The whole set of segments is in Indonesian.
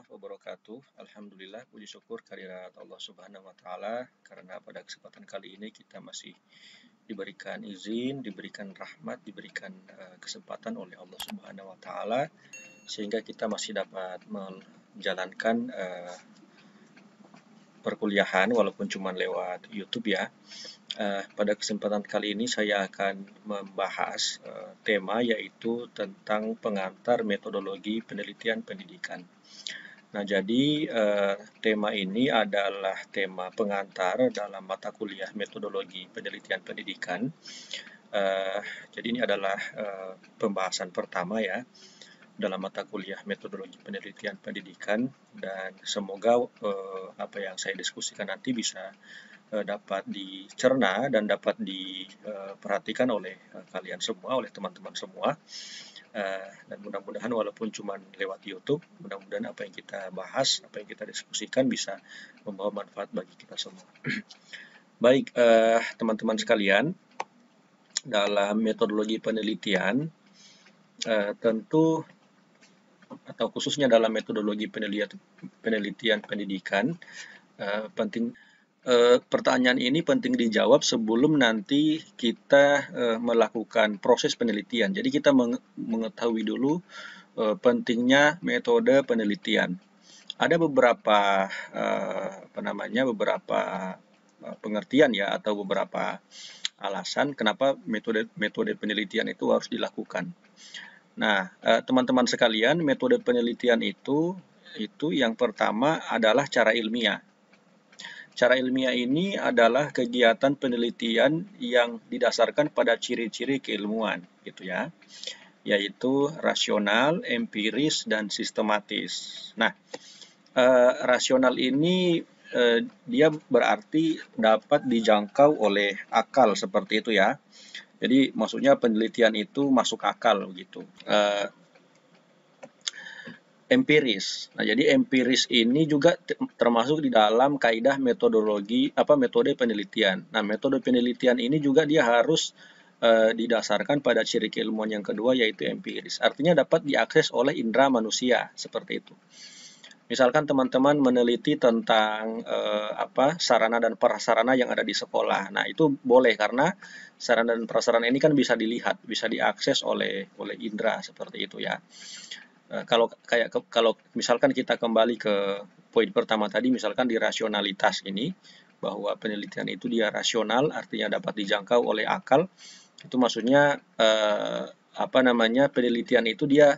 warahmatullahi wabarakatuh. Alhamdulillah, puji syukur kehadirat Allah Subhanahu wa Ta'ala, karena pada kesempatan kali ini kita masih diberikan izin, diberikan rahmat, diberikan kesempatan oleh Allah Subhanahu wa Ta'ala, sehingga kita masih dapat menjalankan perkuliahan walaupun cuma lewat YouTube ya. Pada kesempatan kali ini saya akan membahas tema yaitu tentang pengantar metodologi penelitian pendidikan. Nah, jadi tema ini adalah tema pengantar dalam mata kuliah metodologi penelitian pendidikan. Jadi ini adalah pembahasan pertama ya dalam mata kuliah metodologi penelitian pendidikan, dan semoga apa yang saya diskusikan nanti bisa dapat dicerna dan dapat diperhatikan oleh kalian semua, oleh teman-teman semua. Dan mudah-mudahan walaupun cuma lewat YouTube, mudah-mudahan apa yang kita bahas, apa yang kita diskusikan bisa membawa manfaat bagi kita semua. Baik, teman-teman sekalian, dalam metodologi penelitian, tentu atau khususnya dalam metodologi penelitian pendidikan, penting pertanyaan ini penting dijawab sebelum nanti kita melakukan proses penelitian. Jadi kita mengetahui dulu pentingnya metode penelitian. Ada beberapa beberapa pengertian ya, atau beberapa alasan kenapa metode penelitian itu harus dilakukan. Nah, teman-teman sekalian, metode penelitian itu yang pertama adalah cara ilmiah. Cara ilmiah ini adalah kegiatan penelitian yang didasarkan pada ciri-ciri keilmuan, gitu ya, yaitu rasional, empiris, dan sistematis. Nah, rasional ini dia berarti dapat dijangkau oleh akal, seperti itu ya. Jadi maksudnya penelitian itu masuk akal begitu. Empiris. Nah, jadi empiris ini juga termasuk di dalam kaidah metode penelitian. Nah, metode penelitian ini juga dia harus didasarkan pada ciri keilmuan yang kedua, yaitu empiris. Artinya dapat diakses oleh indera manusia, seperti itu. Misalkan teman-teman meneliti tentang sarana dan prasarana yang ada di sekolah. Nah, itu boleh karena sarana dan prasarana ini kan bisa dilihat, bisa diakses oleh indera, seperti itu ya. Kalau misalkan kita kembali ke poin pertama tadi, misalkan di rasionalitas ini, bahwa penelitian itu dia rasional, artinya dapat dijangkau oleh akal. Itu maksudnya penelitian itu dia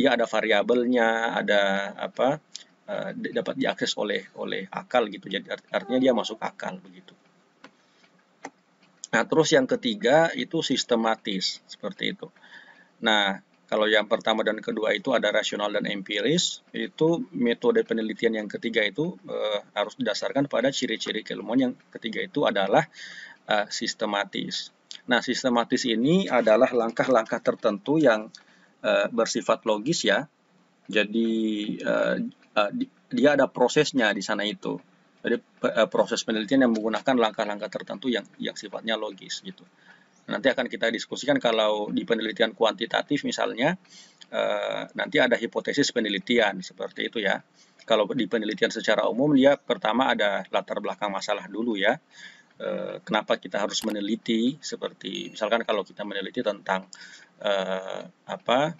ada variabelnya, ada dapat diakses oleh akal gitu. Jadi artinya dia masuk akal begitu. Nah, terus yang ketiga itu sistematis, seperti itu. Nah, kalau yang pertama dan kedua itu ada rasional dan empiris, itu metode penelitian yang ketiga itu harus didasarkan pada ciri-ciri keilmuan. Yang ketiga itu adalah sistematis. Nah, sistematis ini adalah langkah-langkah tertentu yang bersifat logis ya. Jadi dia ada prosesnya di sana itu. Jadi proses penelitian yang menggunakan langkah-langkah tertentu yang sifatnya logis gitu. Nanti akan kita diskusikan kalau di penelitian kuantitatif misalnya, nanti ada hipotesis penelitian, seperti itu ya. Kalau di penelitian secara umum, dia pertama ada latar belakang masalah dulu ya. Kenapa kita harus meneliti, seperti misalkan kalau kita meneliti tentang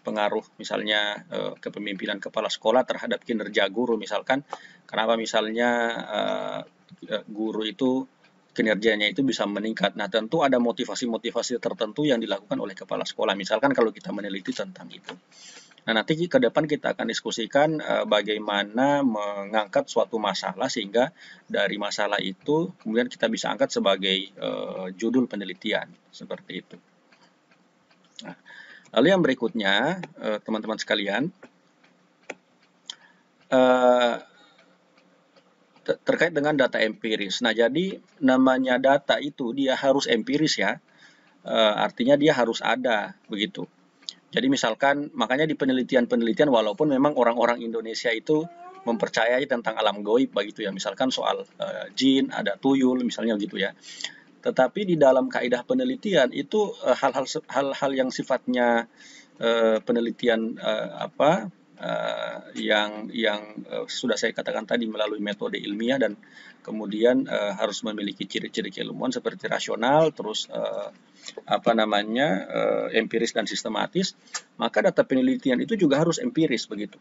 pengaruh misalnya kepemimpinan kepala sekolah terhadap kinerja guru, misalkan kenapa misalnya guru itu kinerjanya itu bisa meningkat. Nah, tentu ada motivasi-motivasi tertentu yang dilakukan oleh kepala sekolah, misalkan kalau kita meneliti tentang itu. Nah, nanti ke depan kita akan diskusikan bagaimana mengangkat suatu masalah sehingga dari masalah itu kemudian kita bisa angkat sebagai judul penelitian, seperti itu. Nah, lalu yang berikutnya, teman-teman sekalian, terkait dengan data empiris. Nah, jadi namanya data itu dia harus empiris ya, artinya dia harus ada begitu. Jadi misalkan makanya di penelitian-penelitian, walaupun memang orang-orang Indonesia itu mempercayai tentang alam gaib begitu ya, misalkan soal jin, ada tuyul misalnya gitu ya. Tetapi di dalam kaidah penelitian itu hal-hal yang sifatnya penelitian yang sudah saya katakan tadi melalui metode ilmiah, dan kemudian harus memiliki ciri-ciri keilmuan seperti rasional, terus empiris dan sistematis. Maka data penelitian itu juga harus empiris begitu.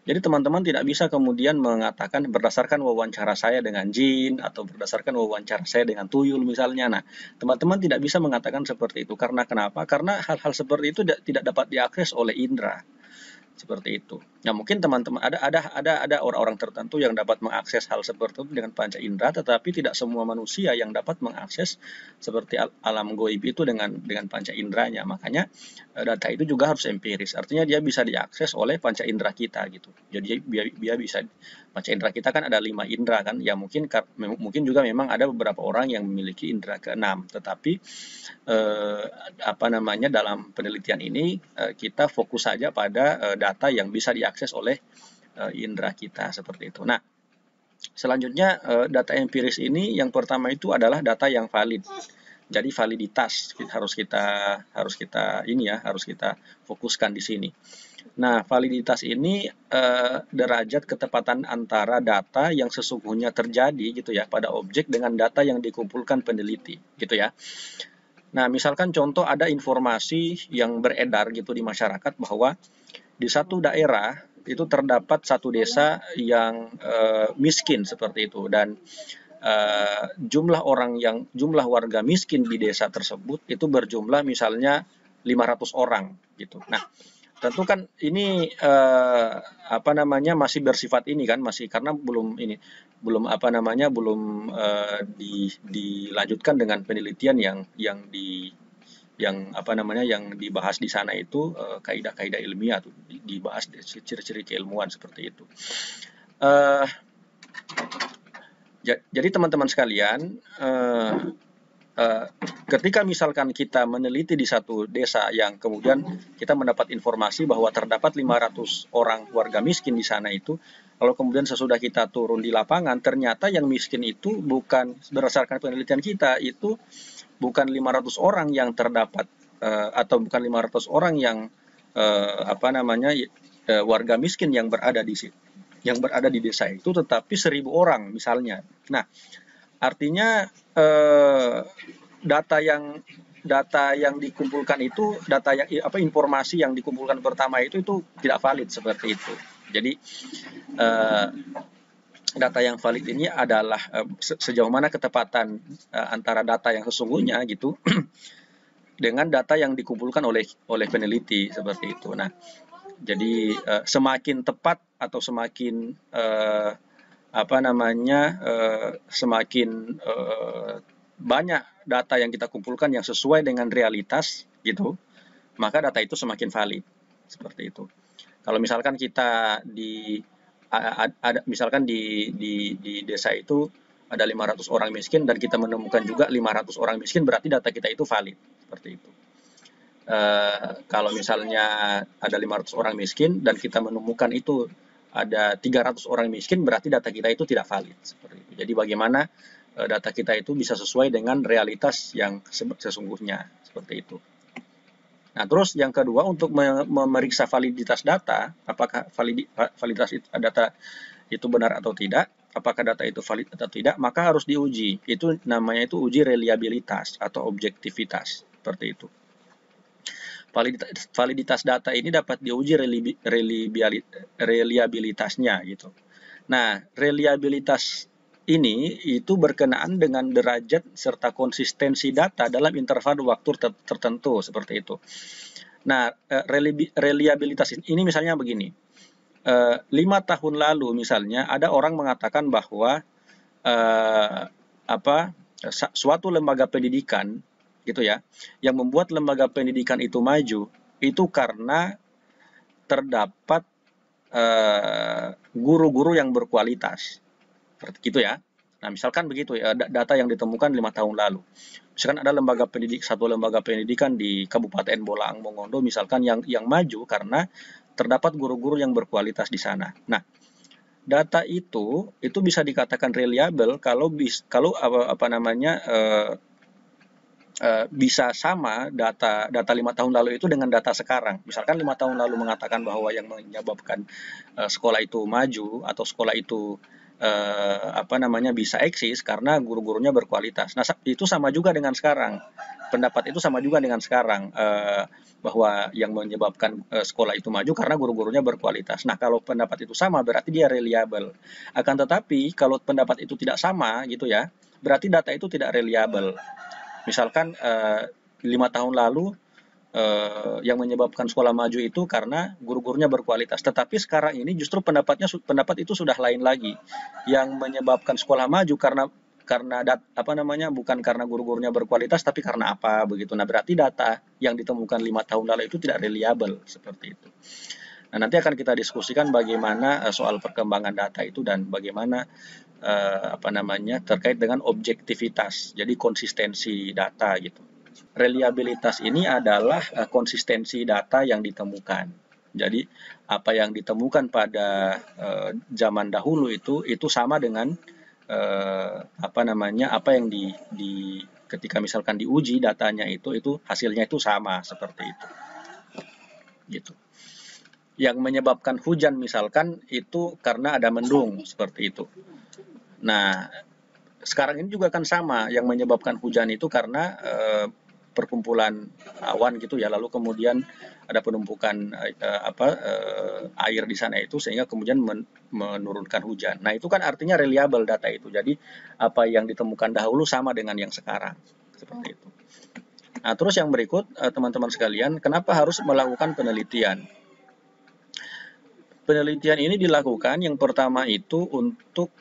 Jadi teman-teman tidak bisa kemudian mengatakan berdasarkan wawancara saya dengan jin atau berdasarkan wawancara saya dengan tuyul misalnya. Nah, teman-teman tidak bisa mengatakan seperti itu. Karena kenapa? Karena hal-hal seperti itu tidak dapat diakses oleh indera. Seperti itu. Nah, mungkin teman-teman ada orang-orang tertentu yang dapat mengakses hal seperti itu dengan panca indera, tetapi tidak semua manusia yang dapat mengakses seperti alam goib itu dengan panca inderanya. Makanya data itu juga harus empiris. Artinya dia bisa diakses oleh panca indera kita gitu. Jadi dia bisa, panca indera kita kan ada 5 indera kan. Ya mungkin juga memang ada beberapa orang yang memiliki indera ke-6, tetapi dalam penelitian ini kita fokus saja pada data yang bisa diakses oleh indera kita seperti itu. Nah, selanjutnya data empiris ini yang pertama itu adalah data yang valid. Jadi validitas harus kita fokuskan di sini. Nah, validitas ini derajat ketepatan antara data yang sesungguhnya terjadi gitu ya pada objek dengan data yang dikumpulkan peneliti gitu ya. Nah, misalkan contoh ada informasi yang beredar gitu di masyarakat bahwa di satu daerah itu terdapat satu desa yang miskin seperti itu, dan jumlah warga miskin di desa tersebut itu berjumlah misalnya 500 orang gitu. Nah, tentu kan ini masih bersifat ini kan, masih karena belum dilanjutkan dengan penelitian yang dibahas di sana itu kaidah-kaidah ilmiah tuh dibahas ciri-ciri keilmuan seperti itu. Jadi teman-teman sekalian, ketika misalkan kita meneliti di satu desa yang kemudian kita mendapat informasi bahwa terdapat 500 orang warga miskin di sana itu, kalau kemudian sesudah kita turun di lapangan, ternyata yang miskin itu bukan, berdasarkan penelitian kita, itu bukan 500 orang yang terdapat atau bukan 500 orang yang warga miskin yang berada di desa itu, tetapi 1.000 orang misalnya. Nah, artinya data yang dikumpulkan itu, informasi yang dikumpulkan pertama itu tidak valid seperti itu. Jadi data yang valid ini adalah sejauh mana ketepatan antara data yang sesungguhnya gitu dengan data yang dikumpulkan oleh peneliti seperti itu. Nah, jadi semakin tepat atau semakin semakin banyak data yang kita kumpulkan yang sesuai dengan realitas gitu, maka data itu semakin valid seperti itu. Kalau misalkan kita di desa itu ada 500 orang miskin dan kita menemukan juga 500 orang miskin, berarti data kita itu valid seperti itu. Kalau misalnya ada 500 orang miskin dan kita menemukan itu ada 300 orang miskin, berarti data kita itu tidak valid seperti itu. Jadi bagaimana data kita itu bisa sesuai dengan realitas yang sesungguhnya seperti itu. Nah, terus yang kedua, untuk memeriksa validitas data, apakah validitas data itu benar atau tidak, apakah data itu valid atau tidak, maka harus diuji. Itu namanya uji reliabilitas atau objektivitas seperti itu. Validitas data ini dapat diuji reliabilitasnya gitu. Nah, reliabilitas ini itu berkenaan dengan derajat serta konsistensi data dalam interval waktu tertentu seperti itu. Nah, reliabilitas ini misalnya begini. 5 tahun lalu misalnya ada orang mengatakan bahwa suatu lembaga pendidikan gitu ya, yang membuat lembaga pendidikan itu maju itu karena terdapat guru-guru yang berkualitas, gitu ya. Nah, misalkan begitu ya, data yang ditemukan 5 tahun lalu. Misalkan ada satu lembaga pendidikan di Kabupaten Bolaang Mongondo misalkan yang maju karena terdapat guru-guru yang berkualitas di sana. Nah, data itu bisa dikatakan reliable kalau bisa sama data 5 tahun lalu itu dengan data sekarang. Misalkan 5 tahun lalu mengatakan bahwa yang menyebabkan sekolah itu maju atau sekolah itu bisa eksis karena guru-gurunya berkualitas. Nah, itu sama juga dengan sekarang. Pendapat itu sama juga dengan sekarang, bahwa yang menyebabkan sekolah itu maju karena guru-gurunya berkualitas. Nah, kalau pendapat itu sama berarti dia reliable. Akan tetapi kalau pendapat itu tidak sama gitu ya, berarti data itu tidak reliable. Misalkan 5 tahun lalu yang menyebabkan sekolah maju itu karena guru-gurunya berkualitas. Tetapi sekarang ini justru pendapat itu sudah lain lagi. Yang menyebabkan sekolah maju bukan karena guru-gurunya berkualitas tapi karena apa begitu. Nah, berarti data yang ditemukan 5 tahun lalu itu tidak reliable seperti itu. Nah, nanti akan kita diskusikan bagaimana soal perkembangan data itu dan bagaimana terkait dengan objektivitas. Jadi konsistensi data gitu. Reliabilitas ini adalah konsistensi data yang ditemukan. Jadi apa yang ditemukan pada zaman dahulu itu sama dengan apa yang ketika misalkan diuji datanya itu hasilnya itu sama seperti itu. Gitu. Yang menyebabkan hujan misalkan itu karena ada mendung seperti itu. Nah, sekarang ini juga kan sama, yang menyebabkan hujan itu karena perkumpulan awan gitu ya, lalu kemudian ada penumpukan air di sana itu sehingga kemudian menurunkan hujan. Nah, itu kan artinya reliable data itu. Jadi apa yang ditemukan dahulu sama dengan yang sekarang. Seperti itu. Nah, terus yang berikut teman-teman sekalian, kenapa harus melakukan penelitian? Penelitian ini dilakukan yang pertama itu untuk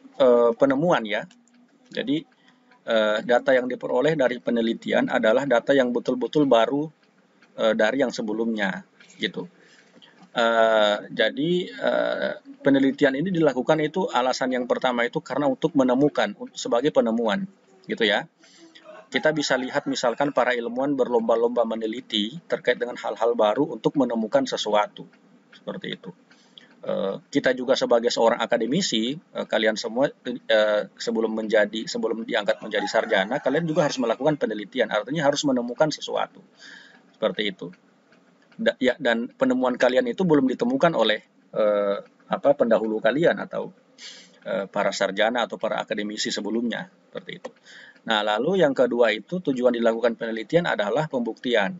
penemuan ya. Jadi data yang diperoleh dari penelitian adalah data yang betul-betul baru dari yang sebelumnya, gitu. Jadi penelitian ini dilakukan itu alasan yang pertama itu karena untuk menemukan sebagai penemuan, gitu ya. Kita bisa lihat misalkan para ilmuwan berlomba-lomba meneliti terkait dengan hal-hal baru untuk menemukan sesuatu, seperti itu. Kita juga sebagai seorang akademisi, kalian semua sebelum diangkat menjadi sarjana, kalian juga harus melakukan penelitian, artinya harus menemukan sesuatu, seperti itu. Dan penemuan kalian itu belum ditemukan oleh pendahulu kalian atau para sarjana atau para akademisi sebelumnya, seperti itu. Nah, lalu yang kedua itu tujuan dilakukan penelitian adalah pembuktian.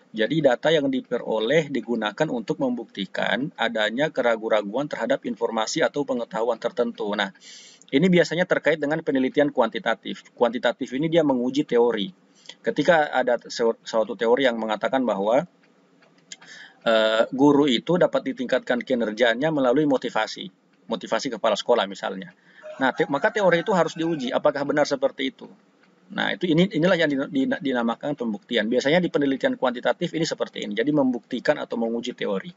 Jadi data yang diperoleh digunakan untuk membuktikan adanya keraguan-raguan terhadap informasi atau pengetahuan tertentu. Nah, ini biasanya terkait dengan penelitian kuantitatif. Kuantitatif ini dia menguji teori. Ketika ada suatu teori yang mengatakan bahwa guru itu dapat ditingkatkan kinerjanya melalui motivasi kepala sekolah misalnya. Nah, maka teori itu harus diuji apakah benar seperti itu. Nah, inilah yang dinamakan pembuktian. Biasanya di penelitian kuantitatif ini seperti ini. Jadi membuktikan atau menguji teori.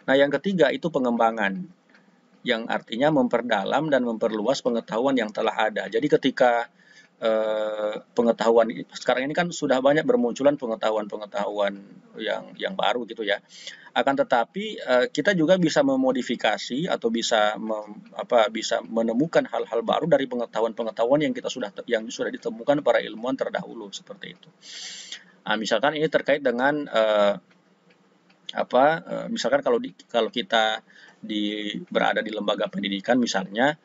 Nah, yang ketiga itu pengembangan, yang artinya memperdalam dan memperluas pengetahuan yang telah ada. Jadi ketika pengetahuan sekarang ini kan sudah banyak bermunculan pengetahuan yang baru gitu ya. Akan tetapi kita juga bisa memodifikasi atau bisa menemukan hal-hal baru dari pengetahuan yang sudah ditemukan para ilmuwan terdahulu seperti itu. Nah, misalkan ini terkait dengan misalkan kalau kita berada di lembaga pendidikan misalnya,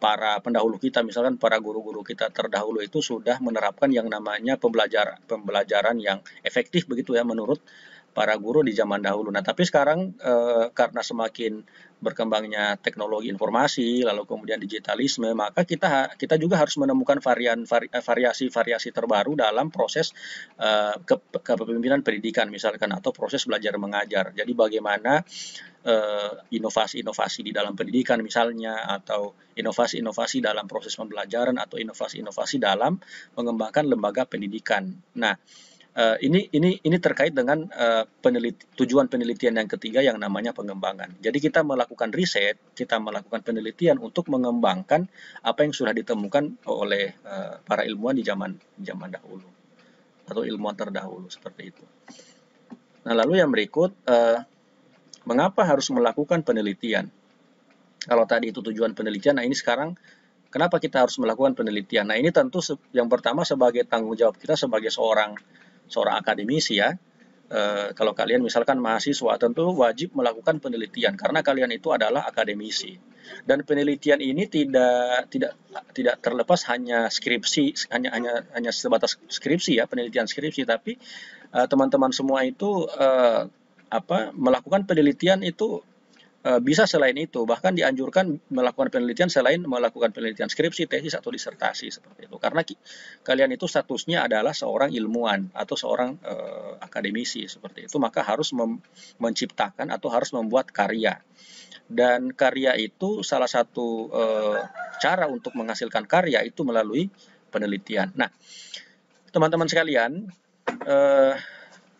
para pendahulu kita, misalkan para guru-guru kita terdahulu itu sudah menerapkan yang namanya pembelajaran yang efektif begitu ya menurut para guru di zaman dahulu. Nah, tapi sekarang karena semakin berkembangnya teknologi informasi, lalu kemudian digitalisme, maka kita juga harus menemukan variasi-variasi terbaru dalam proses kepemimpinan pendidikan misalkan atau proses belajar mengajar. Jadi bagaimana inovasi-inovasi di dalam pendidikan misalnya, atau inovasi-inovasi dalam proses pembelajaran, atau inovasi-inovasi dalam mengembangkan lembaga pendidikan. Nah, ini terkait dengan tujuan penelitian yang ketiga yang namanya pengembangan. Jadi kita melakukan riset, kita melakukan penelitian untuk mengembangkan apa yang sudah ditemukan oleh para ilmuwan di zaman dahulu atau ilmuwan terdahulu seperti itu. Nah, lalu yang berikut, mengapa harus melakukan penelitian? Kalau tadi itu tujuan penelitian, nah ini sekarang Kenapa kita harus melakukan penelitian? Nah, ini tentu yang pertama sebagai tanggung jawab kita sebagai seorang akademisi ya. Kalau kalian misalkan mahasiswa tentu wajib melakukan penelitian karena kalian itu adalah akademisi. Dan penelitian ini tidak terlepas hanya skripsi, hanya sebatas skripsi ya, penelitian skripsi, tapi teman-teman semua itu melakukan penelitian itu bisa selain itu, bahkan dianjurkan melakukan penelitian selain melakukan penelitian skripsi, tesis, atau disertasi seperti itu. Karena kalian itu statusnya adalah seorang ilmuwan atau seorang akademisi seperti itu, maka harus menciptakan atau harus membuat karya. Dan karya itu salah satu cara untuk menghasilkan karya itu melalui penelitian. Nah, teman-teman sekalian,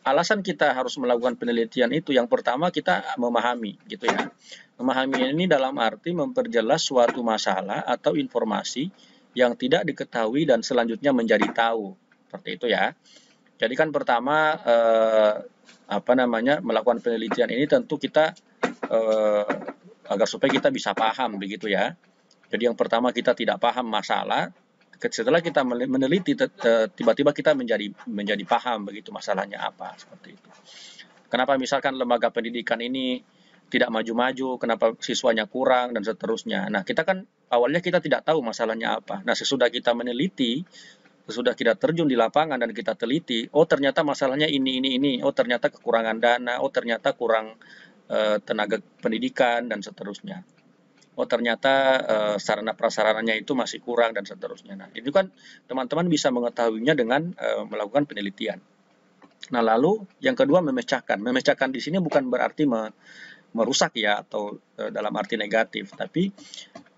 alasan kita harus melakukan penelitian itu yang pertama kita memahami gitu ya. Memahami ini dalam arti memperjelas suatu masalah atau informasi yang tidak diketahui dan selanjutnya menjadi tahu. Seperti itu ya. Jadi kan pertama melakukan penelitian ini tentu kita agar supaya kita bisa paham begitu ya. Jadi yang pertama kita tidak paham masalah, setelah kita meneliti tiba-tiba kita menjadi paham begitu masalahnya apa seperti itu. Kenapa misalkan lembaga pendidikan ini tidak maju-maju, kenapa siswanya kurang dan seterusnya. Nah, kita kan awalnya kita tidak tahu masalahnya apa. Nah, sesudah kita meneliti, sesudah kita terjun di lapangan dan kita teliti, oh ternyata masalahnya ini. Oh ternyata kekurangan dana, oh ternyata kurang tenaga pendidikan dan seterusnya. Oh ternyata sarana prasarananya itu masih kurang dan seterusnya. Nah, itu kan teman-teman bisa mengetahuinya dengan melakukan penelitian. Nah, lalu yang kedua memecahkan. Memecahkan di sini bukan berarti merusak ya atau dalam arti negatif, tapi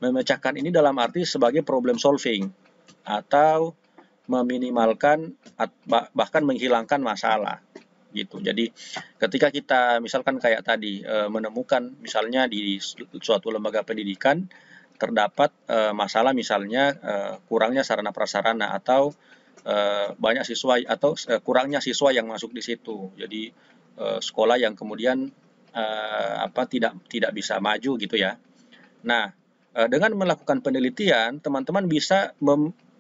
memecahkan ini dalam arti sebagai problem solving atau meminimalkan bahkan menghilangkan masalah gitu. Jadi ketika kita misalkan kayak tadi menemukan misalnya di suatu lembaga pendidikan terdapat masalah misalnya kurangnya sarana prasarana atau banyak siswa atau kurangnya siswa yang masuk di situ. Jadi sekolah yang kemudian tidak bisa maju gitu ya. Nah, dengan melakukan penelitian teman-teman bisa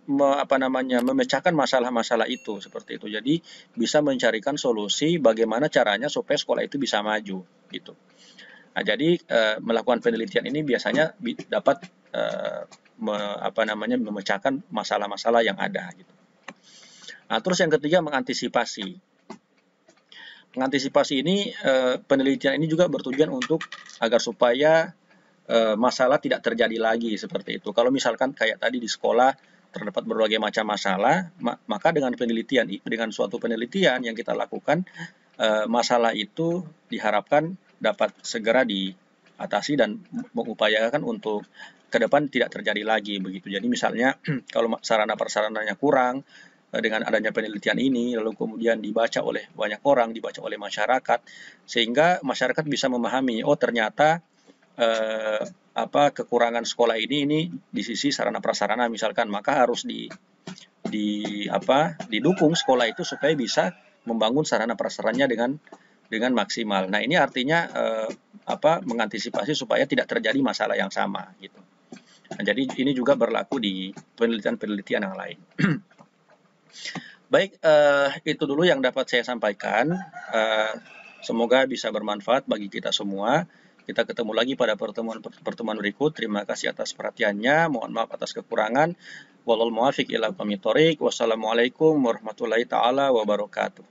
memecahkan masalah-masalah itu seperti itu. Jadi bisa mencarikan solusi bagaimana caranya supaya sekolah itu bisa maju gitu. Nah, jadi melakukan penelitian ini biasanya dapat memecahkan masalah-masalah yang ada gitu. Nah, terus yang ketiga mengantisipasi. Mengantisipasi ini penelitian ini juga bertujuan untuk agar supaya masalah tidak terjadi lagi seperti itu. Kalau misalkan kayak tadi di sekolah terdapat berbagai macam masalah, maka dengan suatu penelitian yang kita lakukan, masalah itu diharapkan dapat segera diatasi dan mengupayakan untuk ke depan tidak terjadi lagi begitu. Jadi misalnya kalau sarana prasarananya kurang, dengan adanya penelitian ini lalu kemudian dibaca oleh banyak orang, dibaca oleh masyarakat, sehingga masyarakat bisa memahami, oh ternyata kekurangan sekolah ini di sisi sarana prasarana misalkan, maka harus didukung sekolah itu supaya bisa membangun sarana prasarannya dengan maksimal. Nah, ini artinya mengantisipasi supaya tidak terjadi masalah yang sama gitu. Nah, jadi ini juga berlaku di penelitian-penelitian yang lain. Baik, itu dulu yang dapat saya sampaikan. Semoga bisa bermanfaat bagi kita semua. Kita ketemu lagi pada pertemuan berikut. Terima kasih atas perhatiannya. Mohon maaf atas kekurangan. Wallahul muwaffiq ila aqwamit thoriq. Wassalamualaikum warahmatullahi taala wabarakatuh.